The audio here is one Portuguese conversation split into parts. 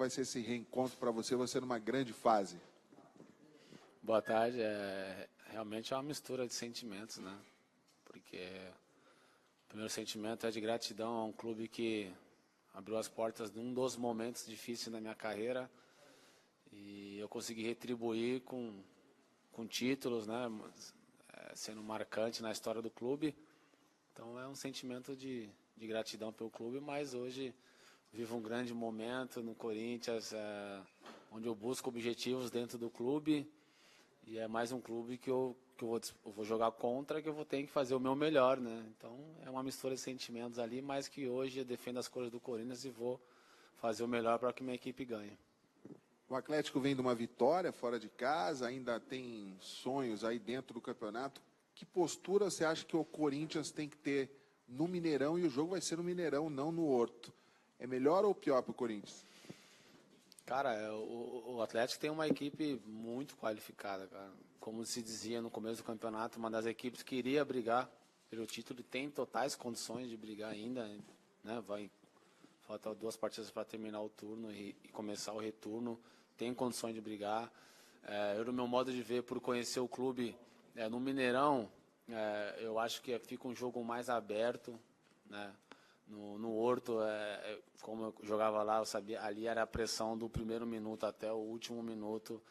vai ser esse reencontro para você, você numa grande fase? Boa tarde. Realmente é uma mistura de sentimentos, né? Porque o primeiro sentimento é de gratidão a um clube que abriu as portas num dos momentos difíceis da minha carreira e eu consegui retribuir com títulos, né? Sendo marcante na história do clube. Então é um sentimento de gratidão pelo clube, mas hoje vivo um grande momento no Corinthians, onde eu busco objetivos dentro do clube e é mais um clube que eu vou jogar contra, que eu vou ter que fazer o meu melhor, né? Então é uma mistura de sentimentos ali, mas que hoje eu defendo as cores do Corinthians e vou fazer o melhor para que minha equipe ganhe. O Atlético vem de uma vitória fora de casa, ainda tem sonhos aí dentro do campeonato. Que postura você acha que o Corinthians tem que ter no Mineirão, e o jogo vai ser no Mineirão, não no Horto? É melhor ou pior para o Corinthians? Cara, o Atlético tem uma equipe muito qualificada, cara. Como se dizia no começo do campeonato, uma das equipes que iria brigar pelo título e tem totais condições de brigar ainda, né? Faltam 2 partidas para terminar o turno e começar o retorno. Tem condições de brigar. Eu, no meu modo de ver, por conhecer o clube no Mineirão, eu acho que fica um jogo mais aberto, né? No Horto, como eu jogava lá, eu sabia, ali era a pressão do primeiro minuto até o último minuto.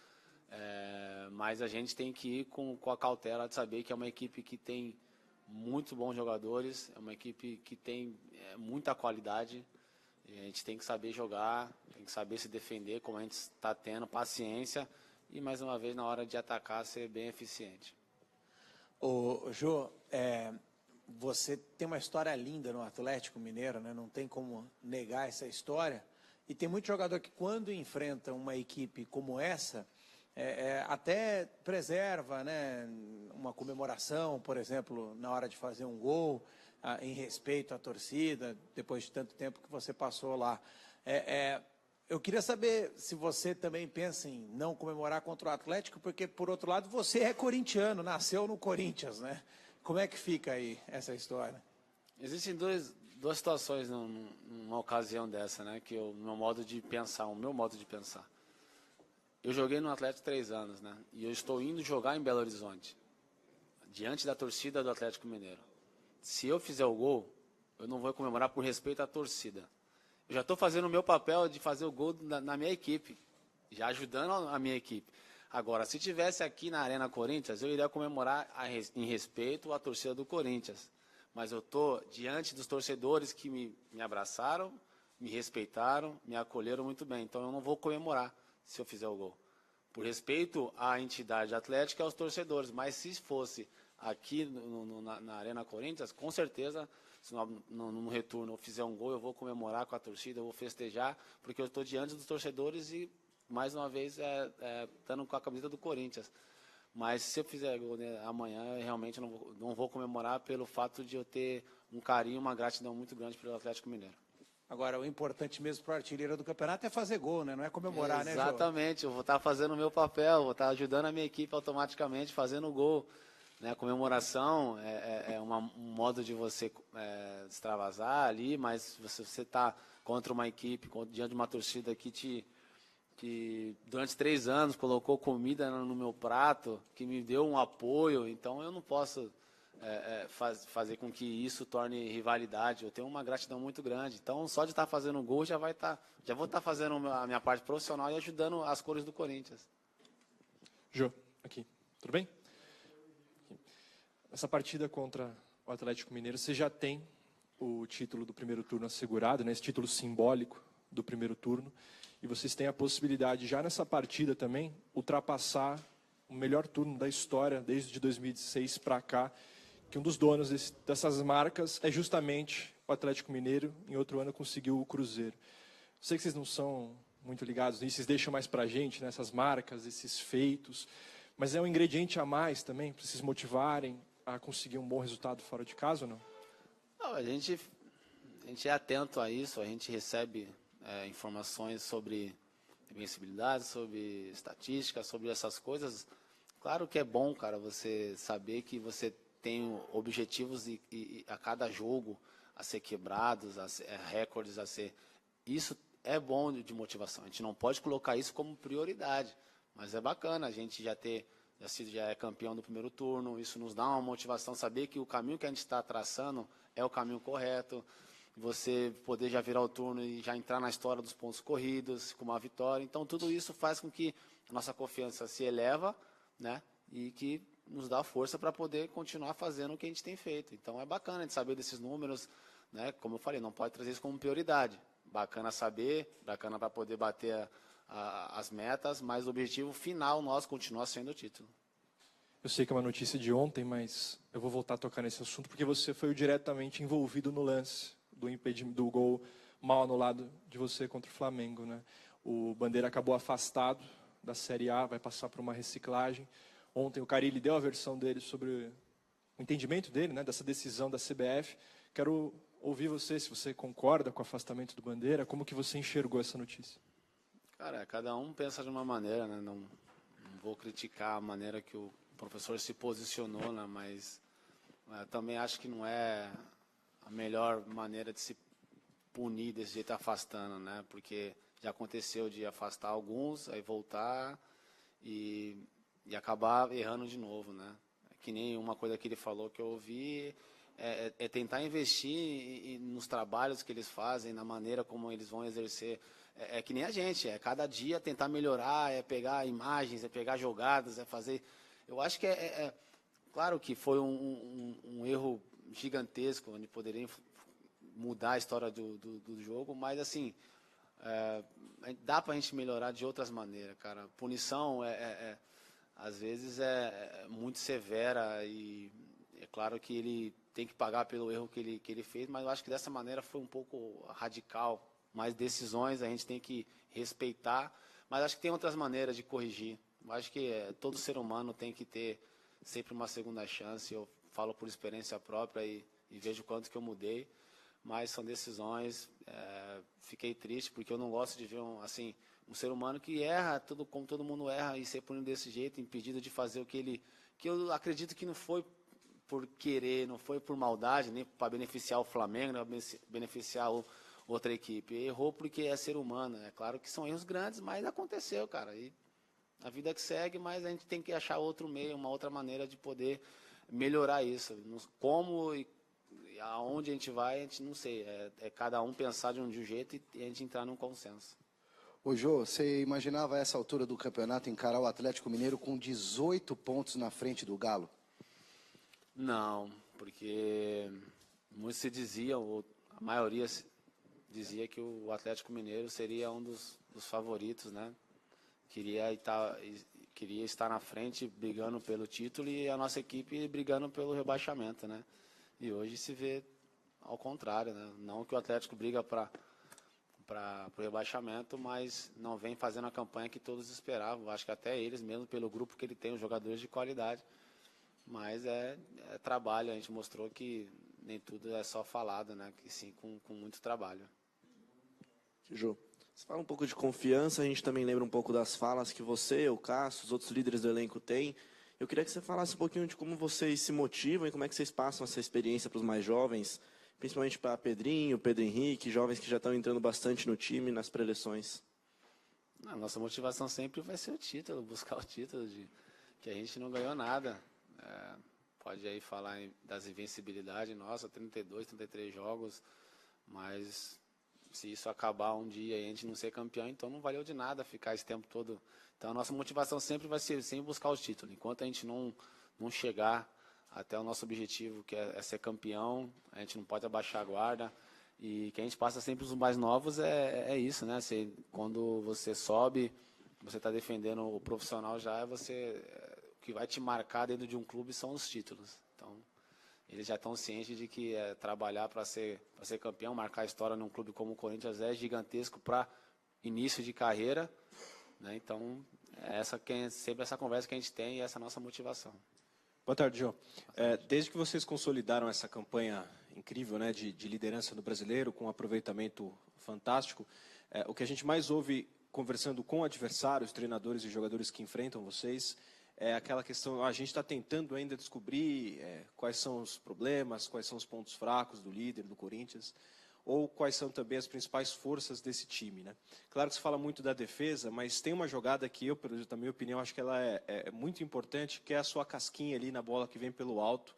Mas a gente tem que ir com a cautela de saber que é uma equipe que tem muito bons jogadores, é uma equipe que tem muita qualidade. E a gente tem que saber jogar, tem que saber se defender, como a gente está tendo, paciência e, mais uma vez, na hora de atacar, ser bem eficiente. Ô, Jô, você tem uma história linda no Atlético Mineiro, né? Não tem como negar essa história. E tem muito jogador que, quando enfrenta uma equipe como essa, até preserva, né, uma comemoração, por exemplo, na hora de fazer um gol, em respeito à torcida, depois de tanto tempo que você passou lá. Eu queria saber se você também pensa em não comemorar contra o Atlético, porque, por outro lado, você é corintiano, nasceu no Corinthians, né? Como é que fica aí essa história? Existem duas situações numa ocasião dessa, né, que o meu modo de pensar. Eu joguei no Atlético 3 anos, né, e eu estou indo jogar em Belo Horizonte, diante da torcida do Atlético Mineiro. Se eu fizer o gol, eu não vou comemorar por respeito à torcida. Eu já estou fazendo o meu papel de fazer o gol na minha equipe, já ajudando a minha equipe. Agora, se tivesse aqui na Arena Corinthians, eu iria comemorar em respeito à torcida do Corinthians. Mas eu estou diante dos torcedores que me abraçaram, me respeitaram, me acolheram muito bem. Então eu não vou comemorar se eu fizer o gol. Por respeito à entidade atlética e aos torcedores. Mas se fosse aqui na Arena Corinthians, com certeza, se no retorno eu fizer um gol, eu vou comemorar com a torcida, eu vou festejar, porque eu estou diante dos torcedores e, mais uma vez, estando com a camisa do Corinthians. Mas se eu fizer gol, né, amanhã, eu realmente não vou comemorar pelo fato de eu ter um carinho, uma gratidão muito grande pelo Atlético Mineiro. Agora, o importante mesmo para o artilheiro do campeonato é fazer gol, né? Não é comemorar, né, Jô? Exatamente, eu vou estar fazendo o meu papel, vou estar ajudando a minha equipe automaticamente, fazendo o gol. Né? A comemoração um modo de você extravasar ali, mas você está contra uma equipe, diante de uma torcida que durante 3 anos colocou comida no meu prato, que me deu um apoio, então eu não posso fazer com que isso torne rivalidade. Eu tenho uma gratidão muito grande. Então, só de estar fazendo gol, já vou estar fazendo a minha parte profissional e ajudando as cores do Corinthians. Jô, aqui. Tudo bem? Aqui. Essa partida contra o Atlético Mineiro, você já tem o título do primeiro turno assegurado, né? Esse título simbólico do primeiro turno. E vocês têm a possibilidade, já nessa partida também, ultrapassar o melhor turno da história, desde 2016 para cá, que um dos donos dessas marcas é justamente o Atlético Mineiro. Em outro ano conseguiu o Cruzeiro. Sei que vocês não são muito ligados nisso, vocês deixam mais para a gente, né, essas marcas, esses feitos, mas é um ingrediente a mais também, para vocês motivarem a conseguir um bom resultado fora de casa ou não? Não, a gente é atento a isso, a gente recebe informações sobre invencibilidade, sobre estatística, sobre essas coisas. Claro que é bom, cara, você saber que você tem objetivos e a cada jogo a ser quebrados, recordes a ser... Isso é bom de motivação. A gente não pode colocar isso como prioridade, mas é bacana a gente já é campeão do primeiro turno, isso nos dá uma motivação, saber que o caminho que a gente está traçando é o caminho correto, você poder já virar o turno e já entrar na história dos pontos corridos, com uma vitória. Então, tudo isso faz com que a nossa confiança se eleva, né? E que nos dá força para poder continuar fazendo o que a gente tem feito. Então, é bacana a gente saber desses números, né? Como eu falei, não pode trazer isso como prioridade. Bacana saber, bacana para poder bater as metas, mas o objetivo final nosso continua sendo o título. Eu sei que é uma notícia de ontem, mas eu vou voltar a tocar nesse assunto, porque você foi o diretamente envolvido no lance do gol mal anulado de você contra o Flamengo, né? O Bandeira acabou afastado da Série A, vai passar por uma reciclagem. Ontem o Carille deu a versão dele sobre o entendimento dele, né, dessa decisão da CBF. Quero ouvir você, se você concorda com o afastamento do Bandeira, como que você enxergou essa notícia? Cara, cada um pensa de uma maneira, né? Não vou criticar a maneira que o professor se posicionou, né? Mas também acho que não é a melhor maneira de se punir desse jeito afastando, né? Porque já aconteceu de afastar alguns, aí voltar e acabar errando de novo, né? Que nem uma coisa que ele falou que eu ouvi é tentar investir nos trabalhos que eles fazem, na maneira como eles vão exercer. É que nem a gente, é cada dia tentar melhorar, é pegar imagens, é pegar jogadas, é fazer... Eu acho que claro que foi um erro gigantesco, onde poderia mudar a história do jogo, mas assim, dá para a gente melhorar de outras maneiras, cara. Punição às vezes é muito severa e é claro que ele tem que pagar pelo erro que ele fez, mas eu acho que dessa maneira foi um pouco radical. Mais decisões a gente tem que respeitar, mas acho que tem outras maneiras de corrigir. Eu acho que todo ser humano tem que ter sempre uma segunda chance. Eu falo por experiência própria e vejo quanto que eu mudei, mas são decisões. Fiquei triste porque eu não gosto de ver um ser humano que erra, como todo mundo erra, e ser punido desse jeito, impedido de fazer o que eu acredito que não foi por querer, não foi por maldade, nem para beneficiar o Flamengo, nem para beneficiar outra equipe. Errou porque é ser humano. É claro que são erros grandes, mas aconteceu, cara. E a vida que segue, mas a gente tem que achar outro meio, uma outra maneira de poder melhorar isso. Como e aonde a gente vai, a gente não sei. É cada um pensar de um jeito e a gente entrar num consenso. Ô Jô, você imaginava a essa altura do campeonato encarar o Atlético Mineiro com 18 pontos na frente do Galo? Não, porque muitos se diziam, a maioria dizia que o Atlético Mineiro seria um dos favoritos, né? Queria estar na frente brigando pelo título e a nossa equipe brigando pelo rebaixamento, né? E hoje se vê ao contrário, né? Não que o Atlético briga para o rebaixamento, mas não vem fazendo a campanha que todos esperavam. Acho que até eles mesmo, pelo grupo que ele tem, os jogadores de qualidade. Mas é trabalho, a gente mostrou que nem tudo é só falado, né? Que sim, com muito trabalho. Jô, você fala um pouco de confiança, a gente também lembra um pouco das falas que você, o Cássio, os outros líderes do elenco têm. Eu queria que você falasse um pouquinho de como vocês se motivam e como é que vocês passam essa experiência para os mais jovens, principalmente para Pedrinho, Pedro Henrique, jovens que já estão entrando bastante no time, nas preleções. A nossa motivação sempre vai ser o título, buscar o título, que a gente não ganhou nada. Pode aí falar das invencibilidades, nossa, 32, 33 jogos, mas se isso acabar um dia e a gente não ser campeão, então não valeu de nada ficar esse tempo todo. Então a nossa motivação sempre vai ser sempre buscar os títulos. Enquanto a gente não chegar até o nosso objetivo, que é ser campeão, a gente não pode abaixar a guarda. E que a gente passa sempre os mais novos é isso, né? Quando você sobe, você está defendendo o profissional já, o que vai te marcar dentro de um clube são os títulos. Então, eles já estão cientes de que trabalhar para ser campeão, marcar a história num clube como o Corinthians é gigantesco para início de carreira, né? Então, sempre essa conversa que a gente tem e essa é a nossa motivação. Boa tarde, Jô. Desde que vocês consolidaram essa campanha incrível, né, de liderança do brasileiro, com um aproveitamento fantástico, o que a gente mais ouve conversando com adversários, treinadores e jogadores que enfrentam vocês, é aquela questão, a gente está tentando ainda descobrir quais são os problemas, quais são os pontos fracos do líder, do Corinthians. ou quais são também as principais forças desse time, né? Claro que se fala muito da defesa, mas tem uma jogada que eu, na minha opinião, acho que ela é muito importante, que é a sua casquinha ali na bola que vem pelo alto,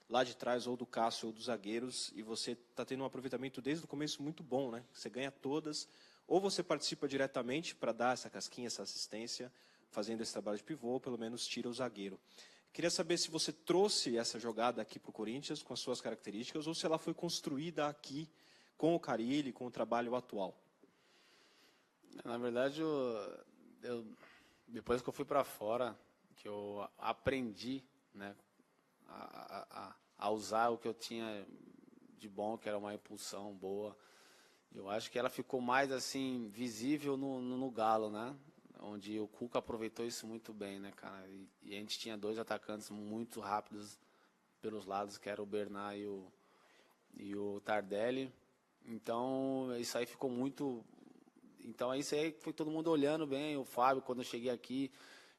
lá de trás, ou do Cássio ou dos zagueiros, e você está tendo um aproveitamento desde o começo muito bom, né? Você ganha todas, ou você participa diretamente para dar essa casquinha, essa assistência, fazendo esse trabalho de pivô, ou pelo menos tira o zagueiro. Queria saber se você trouxe essa jogada aqui para o Corinthians com as suas características, ou se ela foi construída aqui com o Carille, com o trabalho atual. Na verdade, depois que eu fui para fora, que eu aprendi, né, a usar o que eu tinha de bom, que era uma impulsão boa. Eu acho que ela ficou mais assim visível no Galo, né? Onde o Cuca aproveitou isso muito bem, né, cara? E a gente tinha 2 atacantes muito rápidos pelos lados, que era o Bernard e o Tardelli. Então, isso aí ficou muito... Então, isso aí foi todo mundo olhando bem. O Fábio, quando eu cheguei aqui,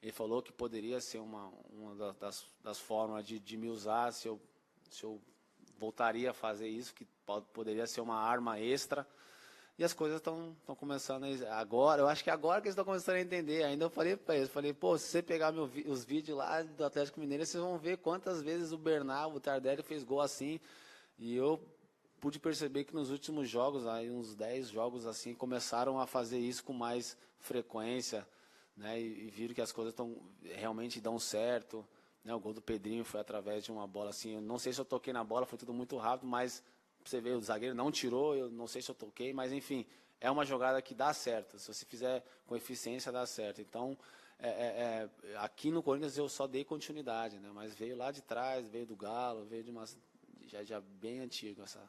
ele falou que poderia ser uma das formas de me usar, se eu voltaria a fazer isso, que poderia ser uma arma extra. E as coisas estão começando agora. Eu acho que agora que eles estão começando a entender. Ainda eu falei para eles, pô, se você pegar os vídeos lá do Atlético Mineiro, vocês vão ver quantas vezes o Bernard, o Tardelli fez gol assim. E eu pude perceber que nos últimos jogos, aí uns 10 jogos assim, começaram a fazer isso com mais frequência, né? E viram que as coisas realmente dão certo, né? O gol do Pedrinho foi através de uma bola assim. Eu não sei se eu toquei na bola, foi tudo muito rápido, mas você vê, o zagueiro não tirou, eu não sei se eu toquei, mas enfim, é uma jogada que dá certo. Se você fizer com eficiência, dá certo. Então, aqui no Corinthians eu só dei continuidade, né? Mas veio lá de trás, veio do Galo, veio de uma já bem antigo essa.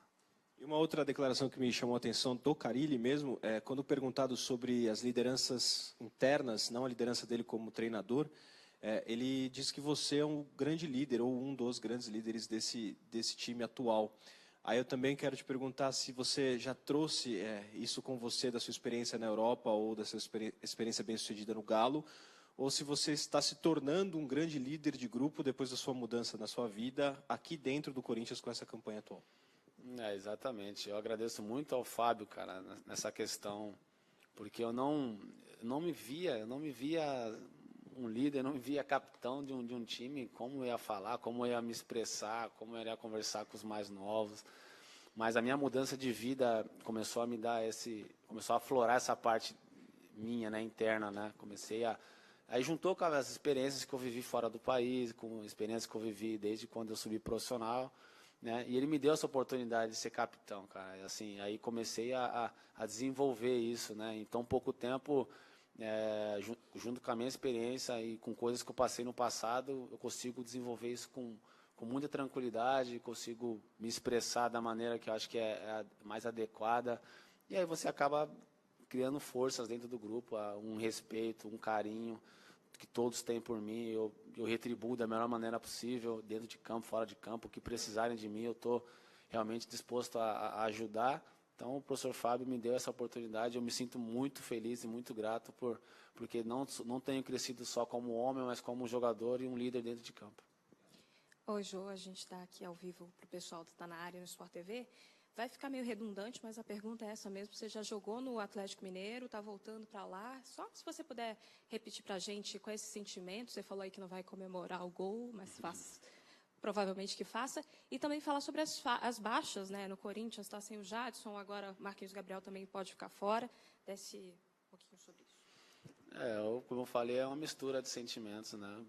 E uma outra declaração que me chamou a atenção do Carille mesmo, quando perguntado sobre as lideranças internas, não a liderança dele como treinador, ele disse que você é um grande líder, ou um dos grandes líderes desse time atual. Aí eu também quero te perguntar se você já trouxe isso com você da sua experiência na Europa ou da sua experiência bem-sucedida no Galo, ou se você está se tornando um grande líder de grupo depois da sua mudança na sua vida aqui dentro do Corinthians com essa campanha atual. Exatamente. Eu agradeço muito ao Fábio, cara, nessa questão, porque eu não me via um líder, não me via capitão de um time, como eu ia falar, como eu ia me expressar, como eu ia conversar com os mais novos. Mas a minha mudança de vida começou a me dar começou a aflorar essa parte minha, né, interna, né? Aí juntou com as experiências que eu vivi fora do país, com experiências que eu vivi desde quando eu subi profissional, né? E ele me deu essa oportunidade de ser capitão, cara. Assim, aí comecei a desenvolver isso, né? Em tão pouco tempo, junto com a minha experiência e com coisas que eu passei no passado, eu consigo desenvolver isso com muita tranquilidade, consigo me expressar da maneira que eu acho que é a mais adequada. E aí você acaba criando forças dentro do grupo, um respeito, um carinho que todos têm por mim. Eu retribuo da melhor maneira possível, dentro de campo, fora de campo. O que precisarem de mim, eu estou realmente disposto a ajudar. Então, o professor Fábio me deu essa oportunidade. Eu me sinto muito feliz e muito grato porque não tenho crescido só como homem, mas como jogador e um líder dentro de campo. Oi, Jô, a gente está aqui ao vivo para o pessoal que está na área no Sport TV. Vai ficar meio redundante, mas a pergunta é essa mesmo. Você já jogou no Atlético Mineiro, está voltando para lá. Só se você puder repetir para a gente com esse sentimento. Você falou aí que não vai comemorar o gol, mas provavelmente que faça. E também falar sobre as baixas, né? No Corinthians está sem o Jadson, agora Marquinhos Gabriel também pode ficar fora. Desce um pouquinho sobre isso. Como eu falei, é uma mistura de sentimentos, né?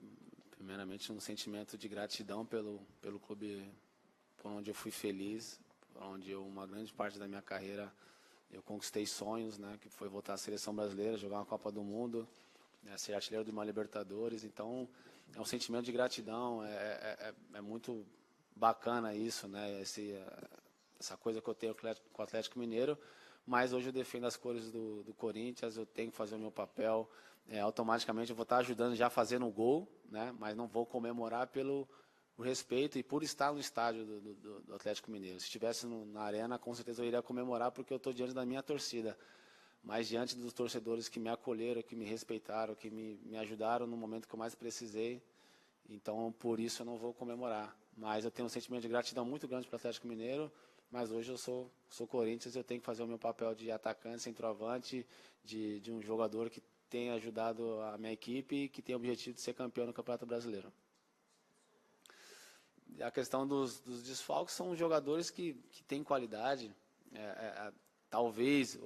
Primeiramente, um sentimento de gratidão pelo clube por onde eu fui feliz, por onde uma grande parte da minha carreira eu conquistei sonhos, né? Que foi voltar à seleção brasileira, jogar uma Copa do Mundo, ser artilheiro de uma Libertadores. Então, é um sentimento de gratidão, é muito bacana isso, né? Essa coisa que eu tenho com o Atlético Mineiro, mas hoje eu defendo as cores do Corinthians, eu tenho que fazer o meu papel, automaticamente eu vou estar ajudando já fazendo o gol, né? Mas não vou comemorar pelo respeito e por estar no estádio do Atlético Mineiro. Se estivesse na arena, com certeza eu iria comemorar porque eu estou diante da minha torcida, mas diante dos torcedores que me acolheram, que me respeitaram, que me ajudaram no momento que eu mais precisei. Então, por isso eu não vou comemorar. Mas eu tenho um sentimento de gratidão muito grande para o Atlético Mineiro, mas hoje eu sou Corinthians, eu tenho que fazer o meu papel de atacante, centroavante, de um jogador que tem ajudado a minha equipe e que tem o objetivo de ser campeão no Campeonato Brasileiro. A questão dos desfalques são jogadores que têm qualidade, talvez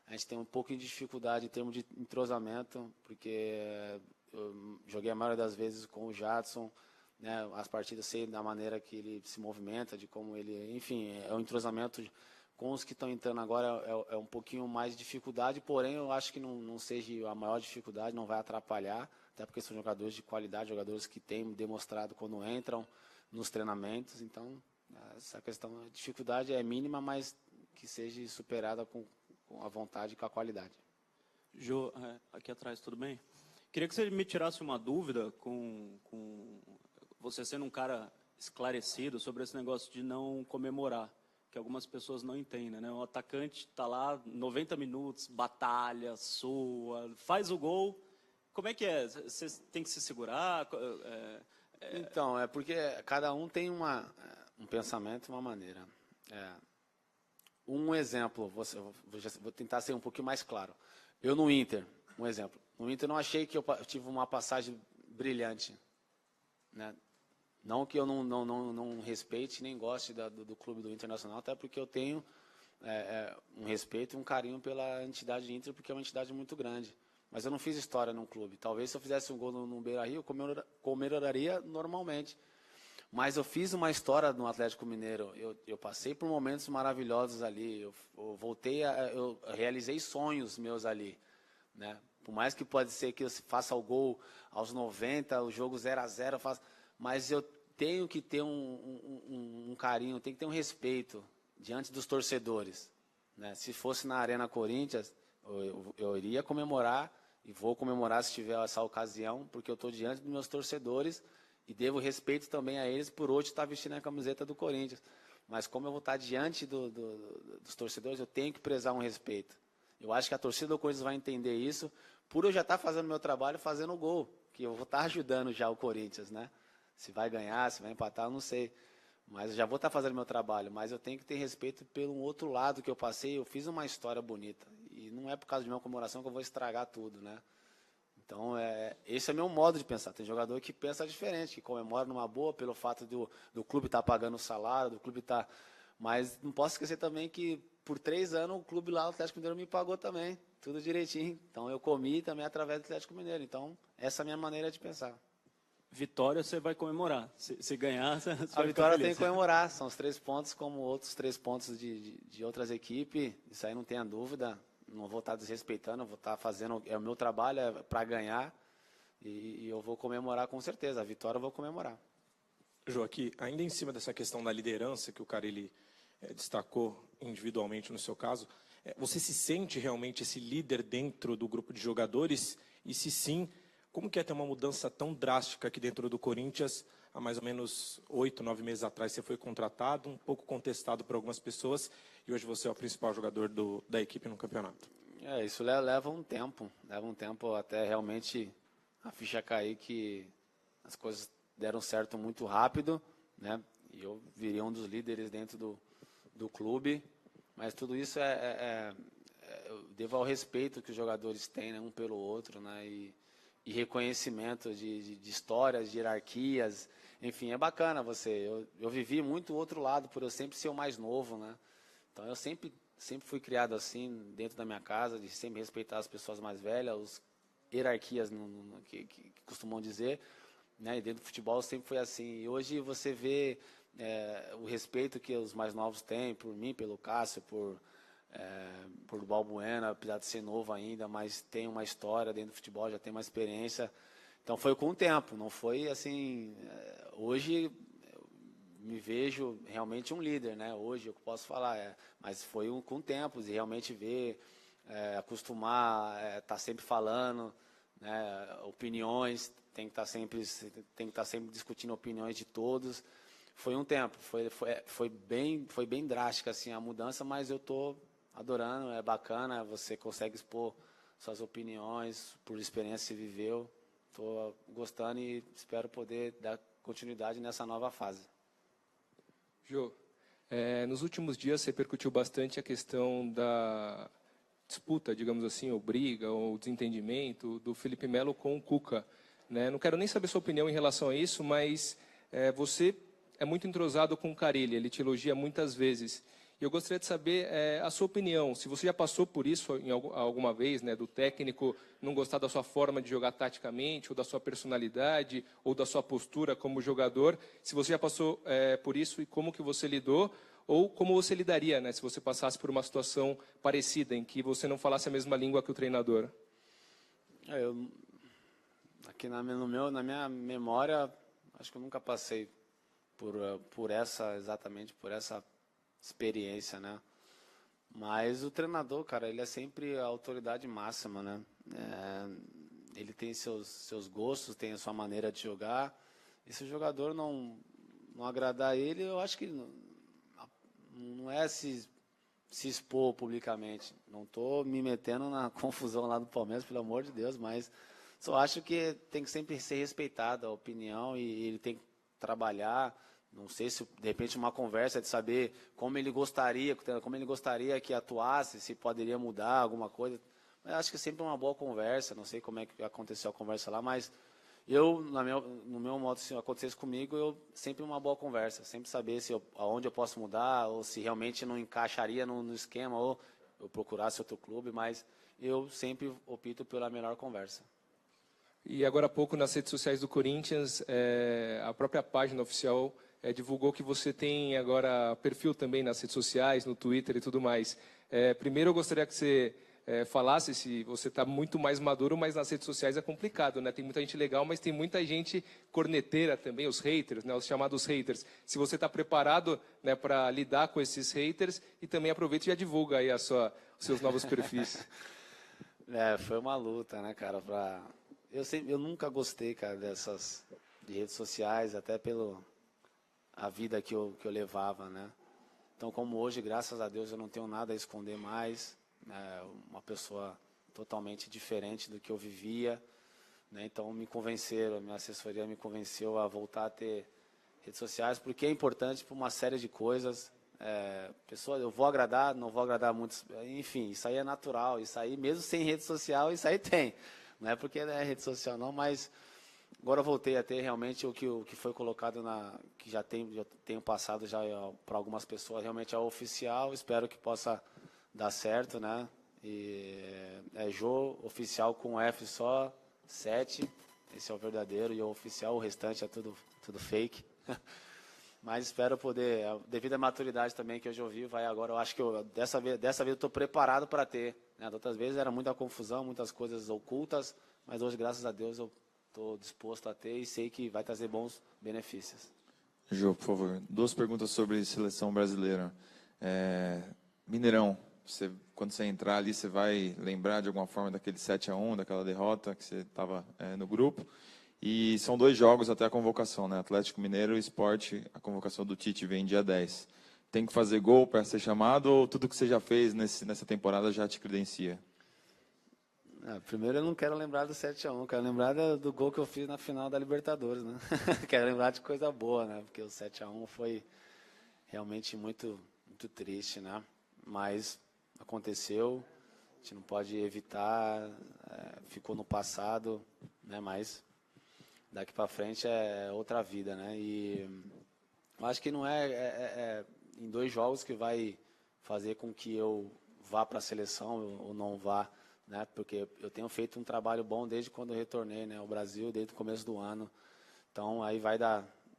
a gente tem um pouco de dificuldade em termos de entrosamento, porque eu joguei a maioria das vezes com o Jadson, né, as partidas sei da maneira que ele se movimenta, de como ele, enfim, é um entrosamento com os que estão entrando agora é um pouquinho mais de dificuldade, porém eu acho que não seja a maior dificuldade, não vai atrapalhar, até porque são jogadores de qualidade, jogadores que têm demonstrado quando entram nos treinamentos, então essa questão, a dificuldade é mínima, mas que seja superada com a vontade e com a qualidade. Jô, aqui atrás, tudo bem? Queria que você me tirasse uma dúvida com você sendo um cara esclarecido sobre esse negócio de não comemorar, que algumas pessoas não entendem, né? O atacante está lá 90 minutos, batalha, soa, faz o gol. Como é que é? Você tem que se segurar? Então, é porque cada um tem um pensamento, uma maneira. Um exemplo, vou tentar ser um pouquinho mais claro. Eu no Inter, um exemplo. No Inter não achei que eu tive uma passagem brilhante, né? Não que eu não respeite nem goste do clube do Internacional, até porque eu tenho um respeito e um carinho pela entidade Inter, porque é uma entidade muito grande. Mas eu não fiz história num clube. Talvez se eu fizesse um gol no Beira-Rio, eu comemoraria normalmente. Mas eu fiz uma história no Atlético Mineiro. Eu passei por momentos maravilhosos ali. Eu realizei sonhos meus ali, né? Por mais que pode ser que eu faça o gol aos 90, o jogo 0-0, mas eu tenho que ter um carinho, tenho que ter um respeito diante dos torcedores, né? Se fosse na Arena Corinthians, eu iria comemorar e vou comemorar se tiver essa ocasião, porque eu estou diante dos meus torcedores e devo respeito também a eles por hoje estar vestindo a camiseta do Corinthians. Mas como eu vou estar diante dos torcedores, eu tenho que prezar um respeito. Eu acho que a torcida do Corinthians vai entender isso, por eu já estar fazendo meu trabalho, fazendo o gol, que eu vou estar ajudando já o Corinthians, né? Se vai ganhar, se vai empatar, eu não sei. Mas eu já vou estar fazendo meu trabalho, mas eu tenho que ter respeito pelo outro lado que eu passei, eu fiz uma história bonita. E não é por causa de minha comemoração que eu vou estragar tudo, né? Então, esse é meu modo de pensar. Tem jogador que pensa diferente, que comemora numa boa pelo fato do clube estar pagando o salário, do clube estar... Mas não posso esquecer também que por 3 anos o clube lá, o Atlético Mineiro, me pagou também, tudo direitinho. Então, eu comi também através do Atlético Mineiro. Então, essa é a minha maneira de pensar. Vitória você vai comemorar. Se ganhar, você a vitória tem que comemorar. São os 3 pontos, como outros 3 pontos de outras equipes. Isso aí não tenha dúvida. Não vou estar desrespeitando, vou estar fazendo... É o meu trabalho, é para ganhar. E eu vou comemorar com certeza. A vitória eu vou comemorar. Jô, aqui, ainda em cima dessa questão da liderança que o Carille destacou individualmente no seu caso, você se sente realmente esse líder dentro do grupo de jogadores? E se sim, como que é ter uma mudança tão drástica aqui dentro do Corinthians? Há mais ou menos 8, 9 meses atrás você foi contratado, um pouco contestado por algumas pessoas, e hoje você é o principal jogador da equipe no campeonato. Isso leva um tempo até realmente a ficha cair, que as coisas deram certo muito rápido, né? E eu virei um dos líderes dentro do clube, mas tudo isso eu devo ao respeito que os jogadores têm, né, um pelo outro, né? E reconhecimento de histórias, de hierarquias, enfim, é bacana eu vivi muito o outro lado, por eu sempre ser o mais novo, né? Então eu sempre fui criado assim, dentro da minha casa, de sempre respeitar as pessoas mais velhas, as hierarquias que costumam dizer, né? E dentro do futebol sempre foi assim. E hoje você vê o respeito que os mais novos têm por mim, pelo Cássio, por Balbuena, apesar de ser novo ainda, mas tem uma história dentro do futebol, já tem uma experiência. Então foi com o tempo, não foi assim... Hoje eu me vejo realmente um líder, né? Hoje eu posso falar, mas foi com o tempo, e realmente ver, acostumar, estar sempre falando, né? Opiniões, tem que estar sempre discutindo opiniões de todos. Foi um tempo, foi bem drástica assim, a mudança, mas eu estou adorando, é bacana, você consegue expor suas opiniões, por experiência que viveu. Estou gostando e espero poder dar continuidade nessa nova fase. Jô, Nos últimos dias, repercutiu bastante a questão da disputa, digamos assim, ou briga, ou desentendimento do Felipe Melo com o Cuca, né? Não quero nem saber sua opinião em relação a isso, mas você é muito entrosado com o Carille, ele te elogia muitas vezes. Eu gostaria de saber a sua opinião, se você já passou por isso alguma vez, né, do técnico não gostar da sua forma de jogar taticamente, ou da sua personalidade, ou da sua postura como jogador, se você já passou por isso e como que você lidou, ou como você lidaria, né, se você passasse por uma situação parecida, em que você não falasse a mesma língua que o treinador? Aqui na minha memória, acho que eu nunca passei exatamente por essa experiência, né? Mas o treinador, cara, ele é sempre a autoridade máxima, né? Ele tem seus gostos, tem a sua maneira de jogar. E se o jogador não agradar ele, eu acho que não é se expor publicamente. Não estou me metendo na confusão lá do Palmeiras, pelo amor de Deus, mas só acho que tem que sempre ser respeitada a opinião e ele tem que trabalhar. Não sei se, de repente, uma conversa de saber como ele gostaria que atuasse, se poderia mudar alguma coisa. Mas acho que sempre uma boa conversa. Não sei como é que aconteceu a conversa lá, mas no meu modo, se acontecesse comigo, eu sempre uma boa conversa. Sempre saber aonde eu posso mudar, ou se realmente não encaixaria no esquema, ou eu procurasse outro clube, mas eu sempre opto pela melhor conversa. E agora há pouco, nas redes sociais do Corinthians, a própria página oficial divulgou que você tem agora perfil também nas redes sociais, no Twitter e tudo mais. Primeiro, eu gostaria que você falasse se você está muito mais maduro, mas nas redes sociais é complicado, né? Tem muita gente legal, mas tem muita gente corneteira também, os haters, né? Os chamados haters. Se você está preparado, né, para lidar com esses haters, e também aproveita e já divulga aí os seus novos perfis. Foi uma luta, né, cara? Eu nunca gostei, cara, de redes sociais, até a vida que eu levava, né? Então, como hoje, graças a Deus, eu não tenho nada a esconder mais, uma pessoa totalmente diferente do que eu vivia, né? Então, a minha assessoria me convenceu a voltar a ter redes sociais, porque é importante para uma série de coisas. Eu vou agradar, não vou agradar muitos, enfim, isso aí é natural, isso aí, mesmo sem rede social, isso aí tem. Não é porque é rede social não, mas agora eu voltei a ter realmente o que foi colocado que já tenho passado já para algumas pessoas, realmente é oficial, espero que possa dar certo, né? E Jô oficial com F só, 7, esse é o verdadeiro, e o oficial, o restante é tudo fake. Mas espero poder, devido à maturidade também que eu já ouvi, agora, eu acho que dessa vez eu estou preparado para ter, né? Outras vezes era muita confusão, muitas coisas ocultas, mas hoje, graças a Deus, eu estou disposto a ter e sei que vai trazer bons benefícios. Jô, por favor, 2 perguntas sobre seleção brasileira. Mineirão, quando você entrar ali, você vai lembrar de alguma forma daquele 7-1, daquela derrota que você estava no grupo? E são 2 jogos até a convocação, né? Atlético Mineiro e Sport, a convocação do Tite vem dia 10. Tem que fazer gol para ser chamado ou tudo que você já fez nessa temporada já te credencia? Primeiro eu não quero lembrar do 7-1, quero lembrar do gol que eu fiz na final da Libertadores, né? Quero lembrar de coisa boa, né? Porque o 7-1 foi realmente muito, muito triste, né? Mas aconteceu, a gente não pode evitar, ficou no passado, né? Mas daqui para frente é outra vida, né? E eu acho que não em 2 jogos que vai fazer com que eu vá para a seleção ou não vá, né? Porque eu tenho feito um trabalho bom desde quando eu retornei, né, ao Brasil, desde o começo do ano. Então, aí vai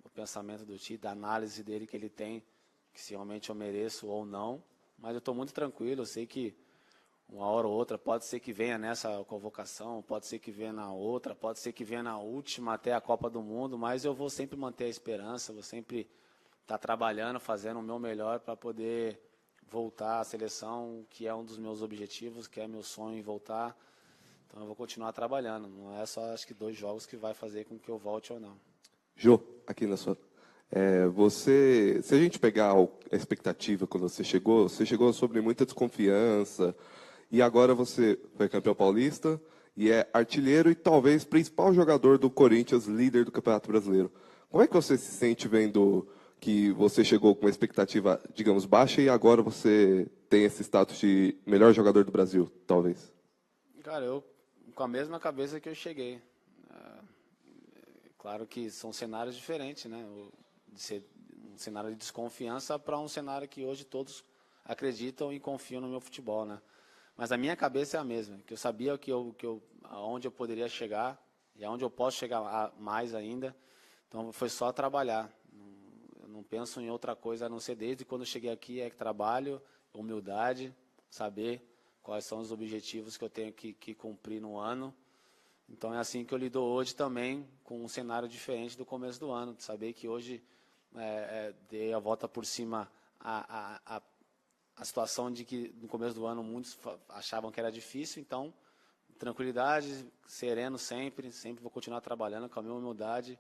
o pensamento do Tite, da análise dele que ele tem, que se realmente eu mereço ou não. Mas eu estou muito tranquilo, eu sei que uma hora ou outra, pode ser que venha nessa convocação, pode ser que venha na outra, pode ser que venha na última até a Copa do Mundo, mas eu vou sempre manter a esperança, vou sempre estar trabalhando, fazendo o meu melhor para poder voltar à seleção, que é um dos meus objetivos, que é meu sonho em voltar. Então eu vou continuar trabalhando, não é só, acho que 2 jogos que vai fazer com que eu volte ou não. Jô, aqui na sua... se a gente pegar a expectativa quando você chegou sobre muita desconfiança, e agora você foi campeão paulista e é artilheiro e talvez principal jogador do Corinthians, líder do Campeonato Brasileiro. Como é que você se sente vendo que você chegou com uma expectativa, digamos, baixa e agora você tem esse status de melhor jogador do Brasil, talvez? Cara, eu com a mesma cabeça que eu cheguei. Claro que são cenários diferentes, né? De ser um cenário de desconfiança para um cenário que hoje todos acreditam e confiam no meu futebol, né? Mas a minha cabeça é a mesma, que eu sabia aonde eu poderia chegar e aonde eu posso chegar mais ainda. Então foi só trabalhar. Eu não penso em outra coisa a não ser desde quando eu cheguei aqui é trabalho, humildade, saber quais são os objetivos que eu tenho que cumprir no ano. Então é assim que eu lido hoje também com um cenário diferente do começo do ano, de saber que hoje dei a volta por cima a situação de que no começo do ano muitos achavam que era difícil, então tranquilidade, sereno sempre vou continuar trabalhando com a minha humildade,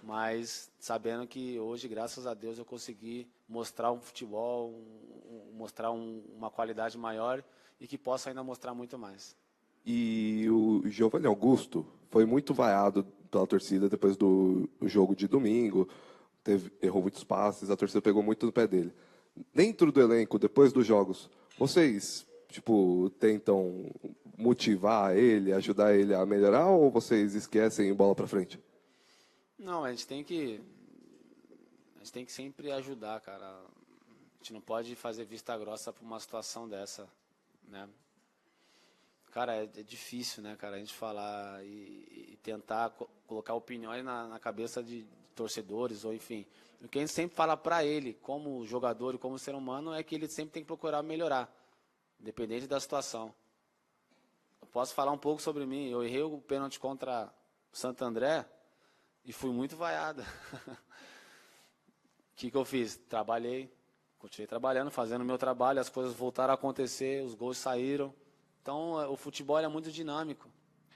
mas sabendo que hoje, graças a Deus, eu consegui mostrar um futebol, mostrar uma qualidade maior e que posso ainda mostrar muito mais. E o Giovanni Augusto foi muito vaiado pela torcida depois do jogo de domingo, errou muitos passes, a torcida pegou muito no pé dele. Dentro do elenco, depois dos jogos, vocês tentam motivar ele, ajudar ele a melhorar ou vocês esquecem e bola para frente? Não, a gente tem que sempre ajudar, cara. A gente não pode fazer vista grossa para uma situação dessa, né? Cara, é difícil, né, cara, a gente falar e tentar colocar opiniões na cabeça de torcedores, ou enfim. O que a gente sempre fala para ele, como jogador e como ser humano, é que ele sempre tem que procurar melhorar, independente da situação. Eu posso falar um pouco sobre mim. Eu errei o pênalti contra o Santo André e fui muito vaiado. O que eu fiz? Trabalhei, continuei trabalhando, fazendo o meu trabalho, as coisas voltaram a acontecer, os gols saíram. Então, o futebol é muito dinâmico.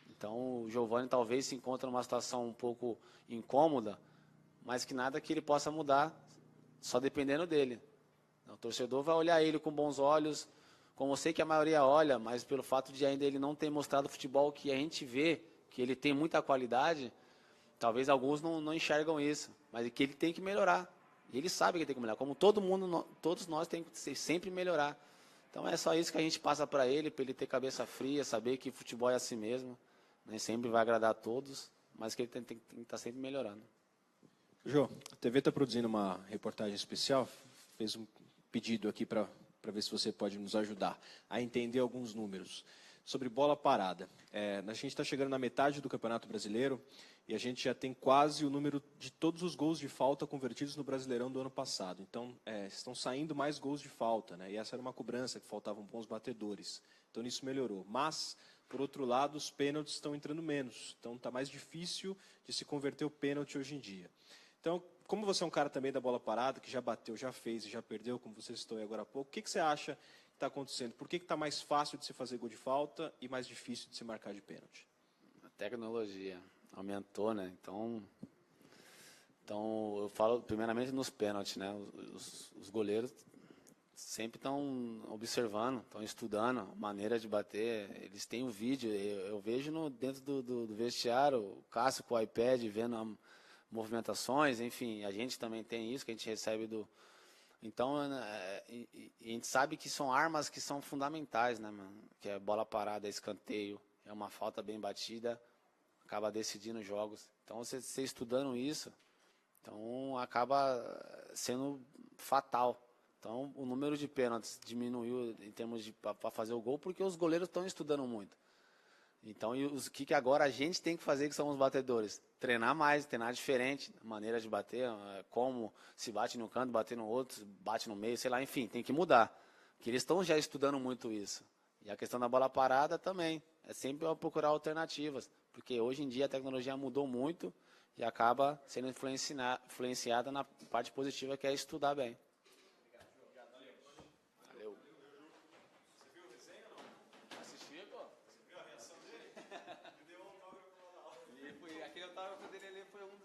Então, o Giovanni talvez se encontre numa situação um pouco incômoda, mas que nada que ele possa mudar, só dependendo dele. O torcedor vai olhar ele com bons olhos, como eu sei que a maioria olha, mas pelo fato de ainda ele não ter mostrado o futebol que a gente vê, que ele tem muita qualidade, talvez alguns não enxergam isso, mas é que ele tem que melhorar. E ele sabe que ele tem que melhorar, como todos nós temos que sempre melhorar. Então é só isso que a gente passa para ele ter cabeça fria, saber que futebol é assim mesmo, nem sempre vai agradar a todos, mas que ele tem que estar sempre melhorando. Jô, a TV está produzindo uma reportagem especial, fez um pedido aqui para ver se você pode nos ajudar a entender alguns números sobre bola parada. A gente está chegando na metade do Campeonato Brasileiro e a gente já tem quase o número de todos os gols de falta convertidos no Brasileirão do ano passado. Então, estão saindo mais gols de falta, né? E essa era uma cobrança, que faltavam bons batedores. Então, isso melhorou. Mas, por outro lado, os pênaltis estão entrando menos. Então, está mais difícil de se converter o pênalti hoje em dia. Então, como você é um cara também da bola parada, que já bateu, já fez e já perdeu, como você citou aí agora há pouco, o que você acha que está acontecendo? Por que está mais fácil de se fazer gol de falta e mais difícil de se marcar de pênalti? A tecnologia aumentou, né? Então eu falo primeiramente nos pênaltis, né? Os goleiros sempre estão observando, estão estudando a maneira de bater. Eles têm o vídeo, eu vejo dentro do vestiário, o Cássio com o iPad vendo movimentações, enfim, a gente também tem isso, que a gente recebe do... Então, a gente sabe que são armas que são fundamentais, né, mano? Que é bola parada, escanteio, é uma falta bem batida, acaba decidindo jogos. Então, você estudando isso, então acaba sendo fatal. Então, o número de pênaltis diminuiu em termos de para fazer o gol, porque os goleiros estão estudando muito. Então, o que agora a gente tem que fazer, que são os batedores? Treinar mais, treinar diferente, maneira de bater, como se bate no canto, bater no outro, bate no meio, sei lá, enfim, tem que mudar. Porque eles estão já estudando muito isso. E a questão da bola parada também, é sempre procurar alternativas, porque hoje em dia a tecnologia mudou muito e acaba sendo influenciada na parte positiva, que é estudar bem. Aquele autógrafo dele ali foi um